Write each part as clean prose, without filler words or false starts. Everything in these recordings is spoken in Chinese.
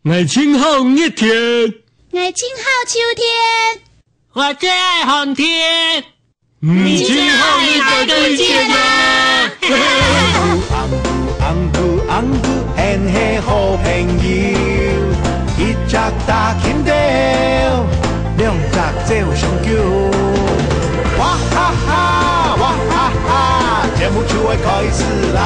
我稱好熱天，我稱好秋天，我最愛紅天。你稱好哪個天啊？紅兔hen係好朋友，一隻大牽條，兩隻做雙腳。哇哈哈，哇哈哈，節目就會開始啦！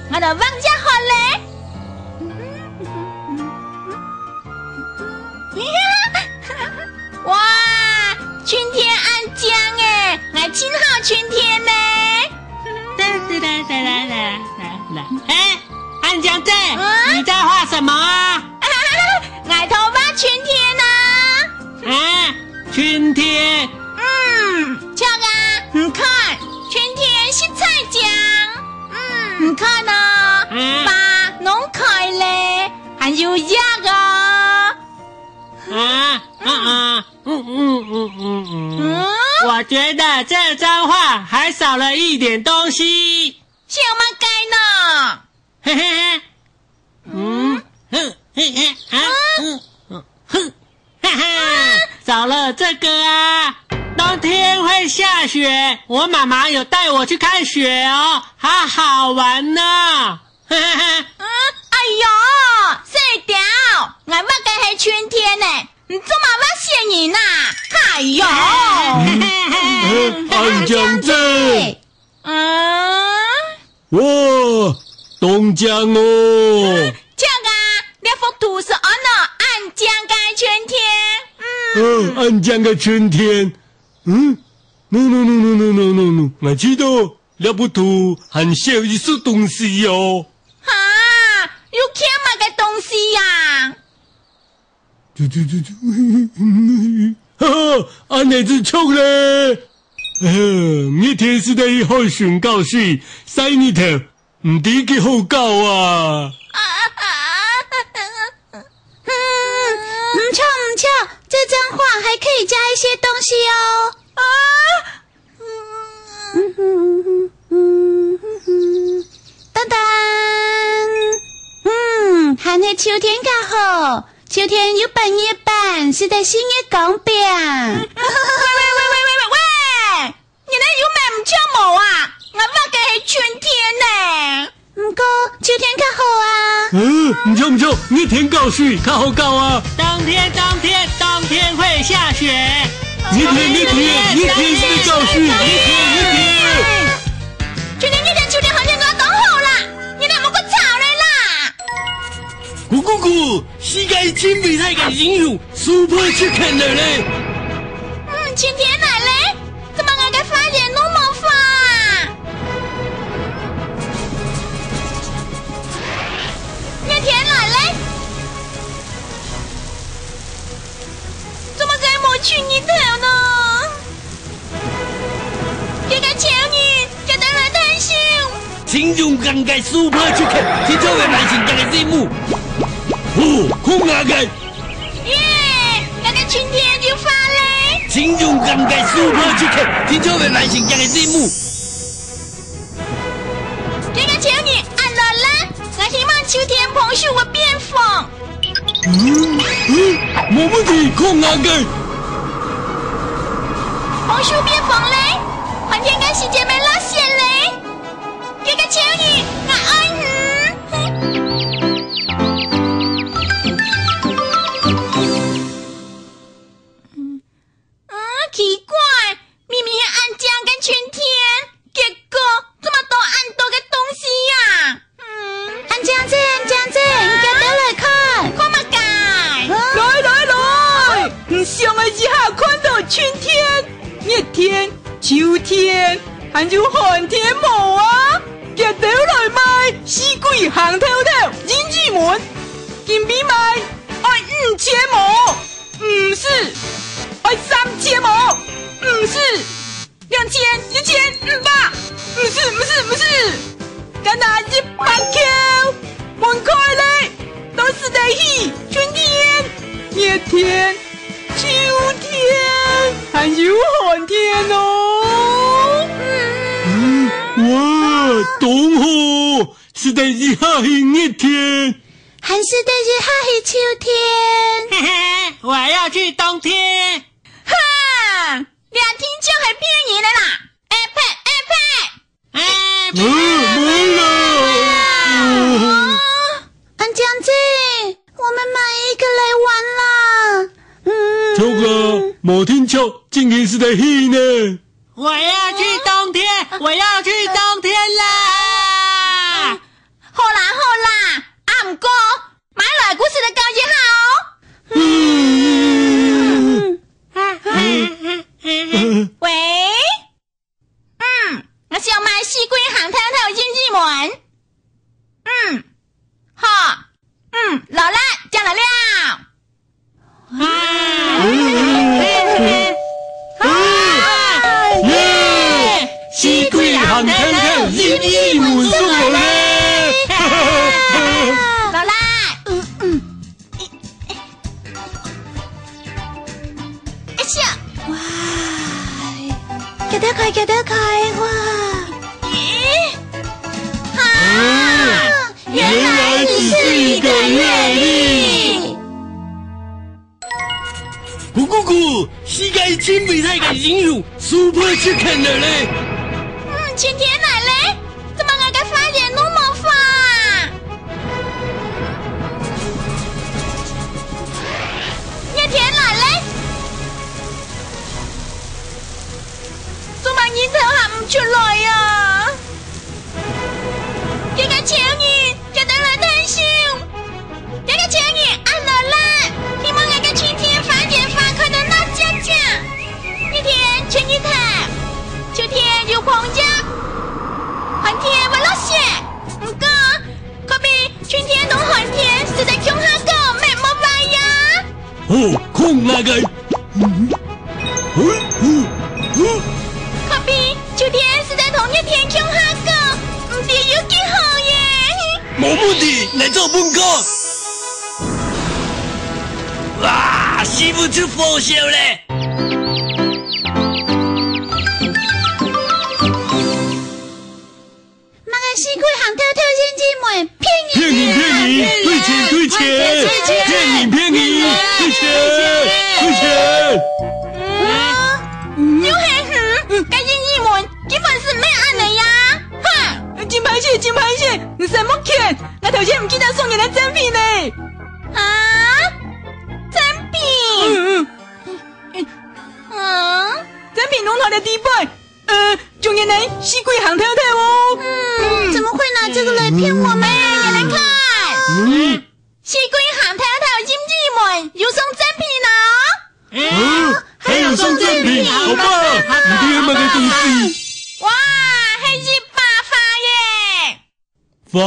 我的王家好嘞！哇，春天安江哎，我真好春天呢！哎，安江仔，你在画什么啊？我头发春天呢？啊，春天。瞧啊，你看，春天是菜江。你看呢，花弄开了，还有叶啊！我觉得这张画还少了一点东西。什么该呢？嘿嘿嘿，少了这个啊！冬天会下雪，我妈妈有带我去看雪哦，好好玩呢。哎呦，细条，我该是春天呢，你怎么发现你呢？哎呦，安江仔，哇，东江哦。这个那幅图是安江的春天。安江的春天。no， 我知道那幅圖很像一束東西哦。有什麼個東西呀？安尼就錯咧。熱天是在好宣告水，晒日頭，唔抵佢好教啊。唔錯，這張畫還可以加一些東西哦。噔噔，還係秋天較好，秋天有半夜半，是在新月港邊。喂，你那有咩唔錯冇啊？我畫嘅係春天呢。唔過秋天較好啊。唔錯，熱天教水較好教啊。冬天會下雪。熱天是教水，熱天。春天、秋天、寒天我都好啦，你哋冇個吵嚟啦。咕，世界千倍大嘅英雄 Super Chicken 嚟咧。春天來嘞，怎麼我嘅發現都冇發啊？熱天來嘞，怎麼該冇去你頭呢？這個求你，這得來太少。請用更加 Super Chicken，天朝嘅內情嘅節目。好牙嘅。耶，那個春天就發嘞。請用更加 Super Chicken，天朝嘅內情嘅節目。這個求你按落啦，我希望秋天碰樹我變風。冇問題，好牙嘅。碰樹變風嘞，寒天跟時間沒拉線嘞。這個求你，我愛你。奇怪，明明是安江跟春天，結果這麼多暗多的東西呀。安江仔，你叫得來看，看嘛該。來，上個一下看到春天、熱天、秋天，還有寒天冇啊？叫得來買四季行透透人之門，金幣買愛5000毛，不是愛3000毛，不是2000、1500，不是，敢拿100Q，分開嘞，都是在去春天。热天、秋天，还有寒天哦。哇，冬河实在是哈很热天，还是得是哈是秋天。嘿嘿，我要去冬天。哈，俩天就很便宜了啦。没了。安江子，我们买一个来玩啦。这个没听错，竟然是在戏呢。我要去冬天，我要去冬天啦！好啦，不过买来故事的感觉好。喂，我想买西龟行太太经济门。好，老赖讲了耶！西龟行太太经济门送我嘞！老赖，哎呀，哇，给得开，哇！原来只是一个月历。咕，世界真袂使个形容 ，Super Chicken 了嘞！春天来嘞，怎么我个发现那么快？热天来嘞，怎么日头还唔出来呀？这个情侣就等了太久，这个情侣按了啦，希望我个春天发现发快的那家家。热天春日头，秋天有狂家，寒天会落雪。不过，可比春天同寒天实在强下个没么白呀。哦，空那个，可比秋天实在同热天强下个，唔知有几好耶。冇问题，来做本歌。哇，是不出火烧嘞！那个西龟行跳跳先进门，骗你，退钱，退钱！牛黑该进一门基本是没按的呀。哼，真歹势，你什么钱？我头先唔记得送你的赠品呢。赠品？赠品弄好的地板，仲原来西龟行太太哦。怎么会拿这个来骗我们？也来看，西龟行太太经济门有送赠品呢。还有送赠品，好棒！你听那个东西。哇，还是发，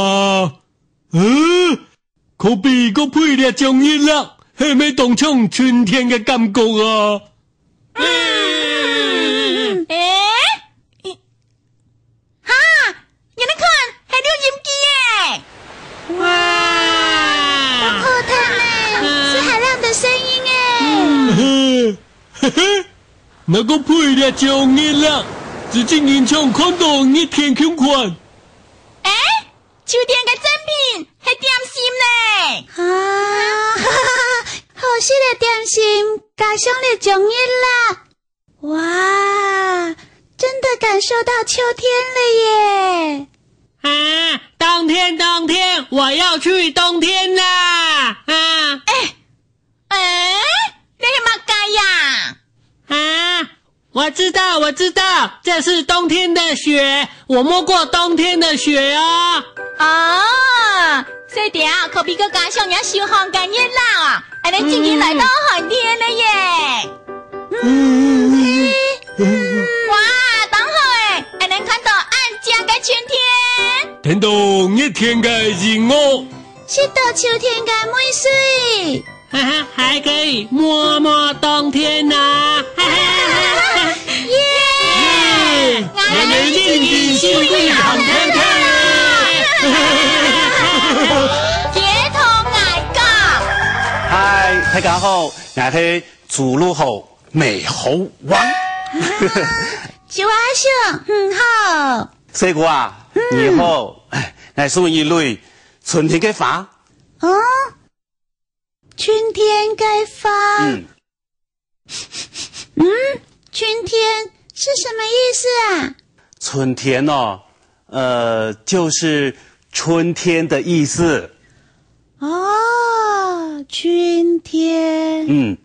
可比个配了中日啦，还没当场春天的感觉啊！你来看，还留音机耶！哇，好听嘞，是海浪的声音耶！那个配了中日啦，只经演唱看到热天空款。秋天的赠品还点心嘞！好吃的点心加上了中日啦！哇，真的感受到秋天了耶！冬天，我要去冬天啦！你是嘛干呀？我知道，这是冬天的雪，我摸过冬天的雪哦。所以可比个加上也小寒感热啦，还能今天来到寒天了耶！哇，等好还能看到暗江的春天，听到热天的人哦，是到秋天的美水，还可以摸摸冬天呐！耶！我们今天西龟行太太。街头爱讲，嗨。大家好，我是主路后美猴王。小阿兄，好。细姑啊，你好，来送一类春天的花。哦，春天该发。春天是什么意思啊？春天哦，就是春天的意思。哦，春天。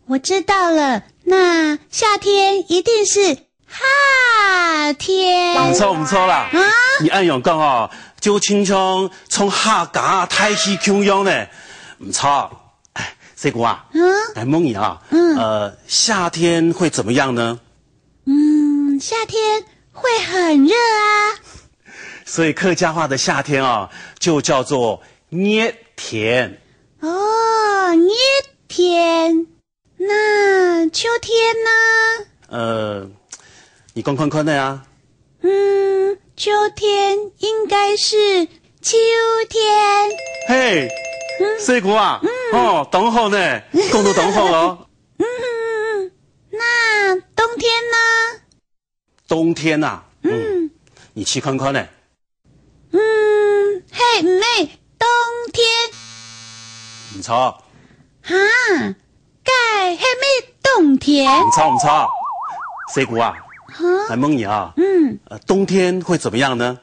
我知道了。那夏天一定是夏天。不错啦。你按样讲哦，就亲像从夏假太起겨양呢，不错。细姑啊，来问你啊，夏天会怎么样呢？夏天会很热啊。所以客家话的夏天啊，就叫做热天。哦，热天。那秋天呢？你看看的呀。秋天应该是秋天。嘿，细姑啊，等好呢，讲到等好哦。那冬天呢？冬天呐，你去看看呢。嘿，妹，冬天。唔错。盖嘿咩冬天？唔错。细姑啊，来问你啊，冬天会怎么样呢？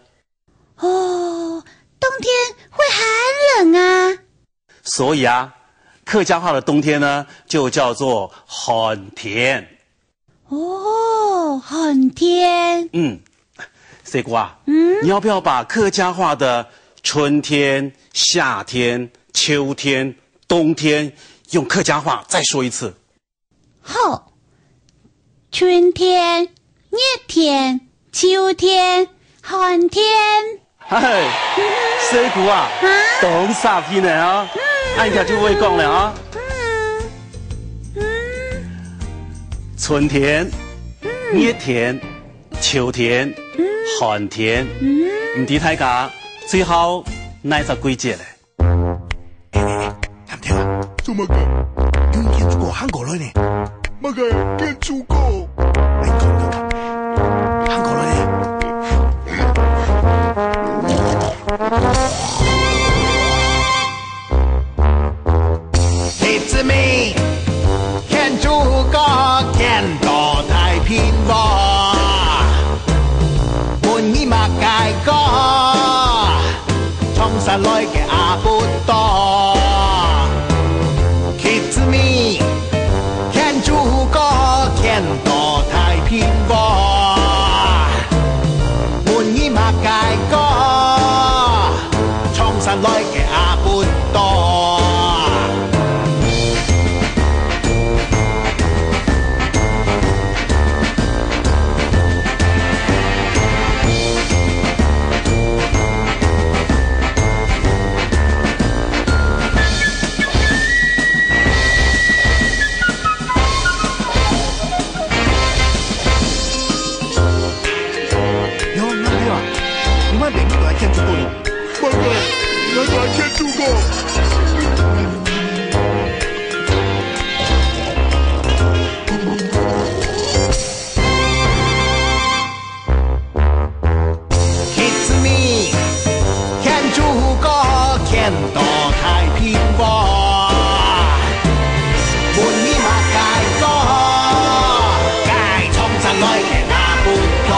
哦，冬天会很冷啊。所以啊，客家话的冬天呢，就叫做寒天。哦，寒天。细姑啊，你要不要把客家话的春天、夏天、秋天、冬天用客家话再说一次？好，春天、热天、秋天、寒天。嘿，细姑啊，懂啥片呢啊？按条就会讲了啊。春天、热天、秋天、寒天，唔知大家最后哪只季节咧？听唔听啊？做乜嘅？用建筑过喊过来呢？乜嘅建筑过？你讲，喊过来呢？It's me， 建筑过见到太平话，本意嘛介个，冲上来嘅阿不多。It's me， 建筑过见到太平话，本意嘛介个，冲上来嘅阿不多。建筑过了，爸爸，那个建筑过。It's me， 建筑过见到太平话，本意嘛介个，介冲上来嘅那不多。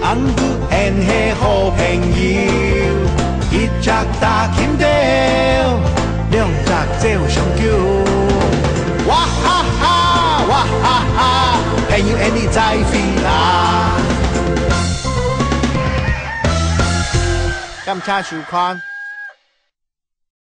安姑很係好朋友，一隻大鉗條，兩隻就上橋。哇哈哈，哇哈哈，朋友和你在飛啦。感謝收看。